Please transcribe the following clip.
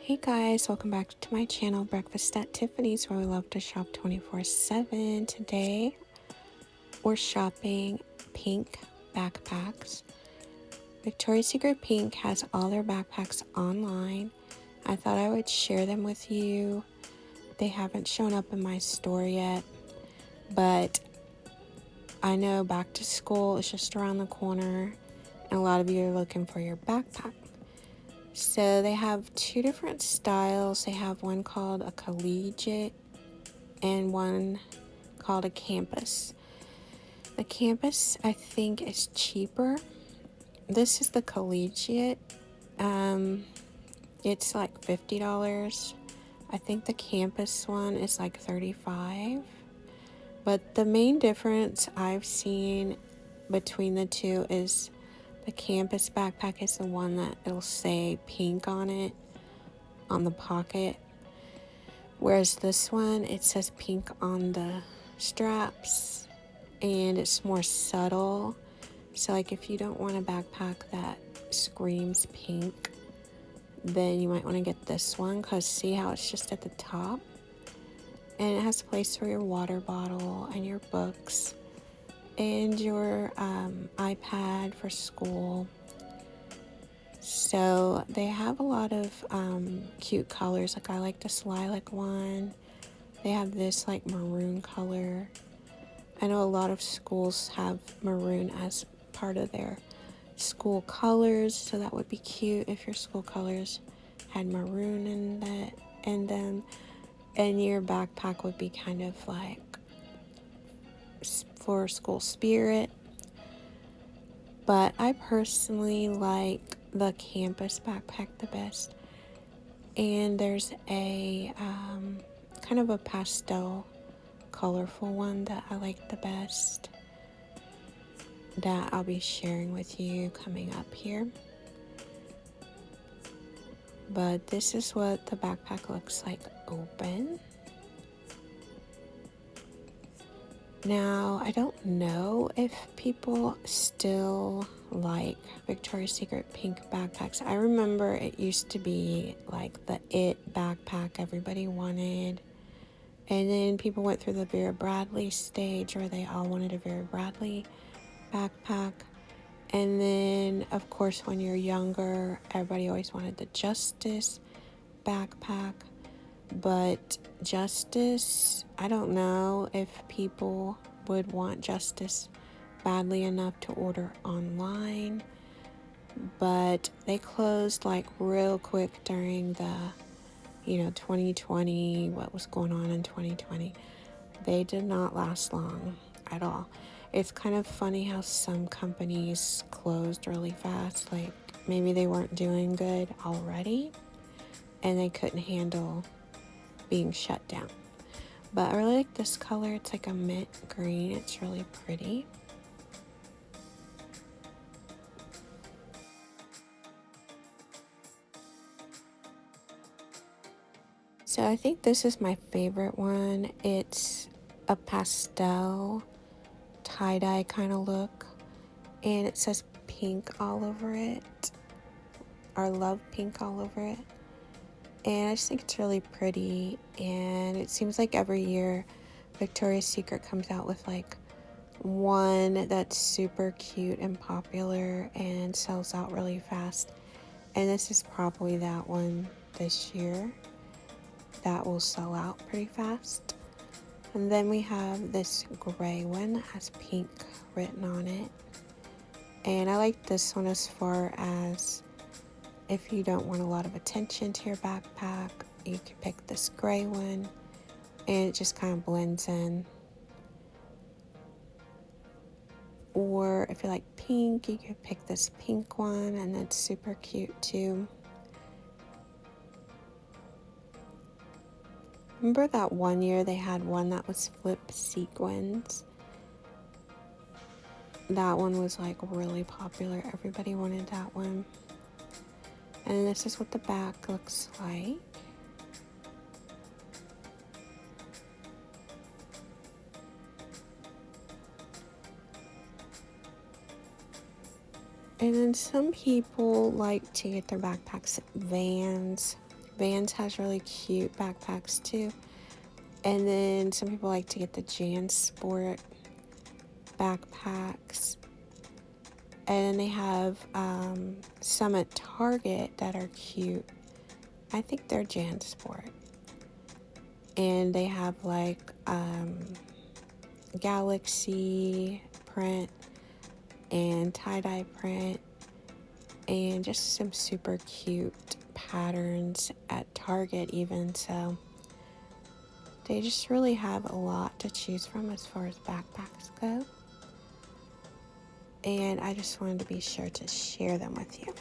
Hey guys, welcome back to my channel, Breakfast at Tiffany's, where we love to shop 24/7. Today, we're shopping pink backpacks. Victoria's Secret Pink has all their backpacks online. I thought I would share them with you. They haven't shown up in my store yet, but I know back to school is just around the corner, and a lot of you are looking for your backpack. So they have two different styles. They have one called a collegiate and one called a campus. The campus, I think, is cheaper. This is the collegiate. It's like $50. I think the campus one is like $35. But the main difference I've seen between the two is the campus backpack is the one that it'll say pink on it, on the pocket. Whereas this one, it says pink on the straps and it's more subtle. So like if you don't want a backpack that screams pink, then you might want to get this one, because see how it's just at the top? And it has a place for your water bottle and your books and your iPad for school. So they have a lot of cute colors. Like I like this lilac one. They have this like maroon color. I know a lot of schools have maroon as part of their school colors, so that would be cute if your school colors had maroon in them. And your backpack would be kind of like for school spirit. But I personally like the campus backpack the best. And there's a kind of a pastel colorful one that I like the best that I'll be sharing with you coming up here. But this is what the backpack looks like open. Now, I don't know if people still like Victoria's Secret pink backpacks. I remember it used to be like the it backpack everybody wanted. And then people went through the Vera Bradley stage where they all wanted a Vera Bradley backpack. And then, of course, when you're younger, everybody always wanted the Justice backpack. But Justice, I don't know if people would want Justice badly enough to order online. But they closed like real quick during the 2020, what was going on in 2020. They did not last long at all. It's kind of funny how some companies closed really fast. Like maybe they weren't doing good already and they couldn't handle being shut down. But I really like this color. It's like a mint green. It's really pretty. So I think this is my favorite one. It's a pastel tie-dye kind of look, and it says pink all over it, or love pink all over it. And I just think it's really pretty, and it seems like every year Victoria's Secret comes out with like one that's super cute and popular and sells out really fast. And this is probably that one this year that will sell out pretty fast. And then we have this gray one that has pink written on it. And I like this one as far as if you don't want a lot of attention to your backpack, you can pick this gray one and it just kind of blends in. Or if you like pink, you could pick this pink one and it's super cute too. Remember that one year they had one that was flip sequins? That one was like really popular. Everybody wanted that one. And this is what the back looks like. And then some people like to get their backpacks at Vans. Vans has really cute backpacks too. And then some people like to get the JanSport backpacks. And then they have some at Target that are cute. I think they're JanSport. And they have like galaxy print and tie-dye print and just some super cute patterns at Target even. So they just really have a lot to choose from as far as backpacks go. And I just wanted to be sure to share them with you.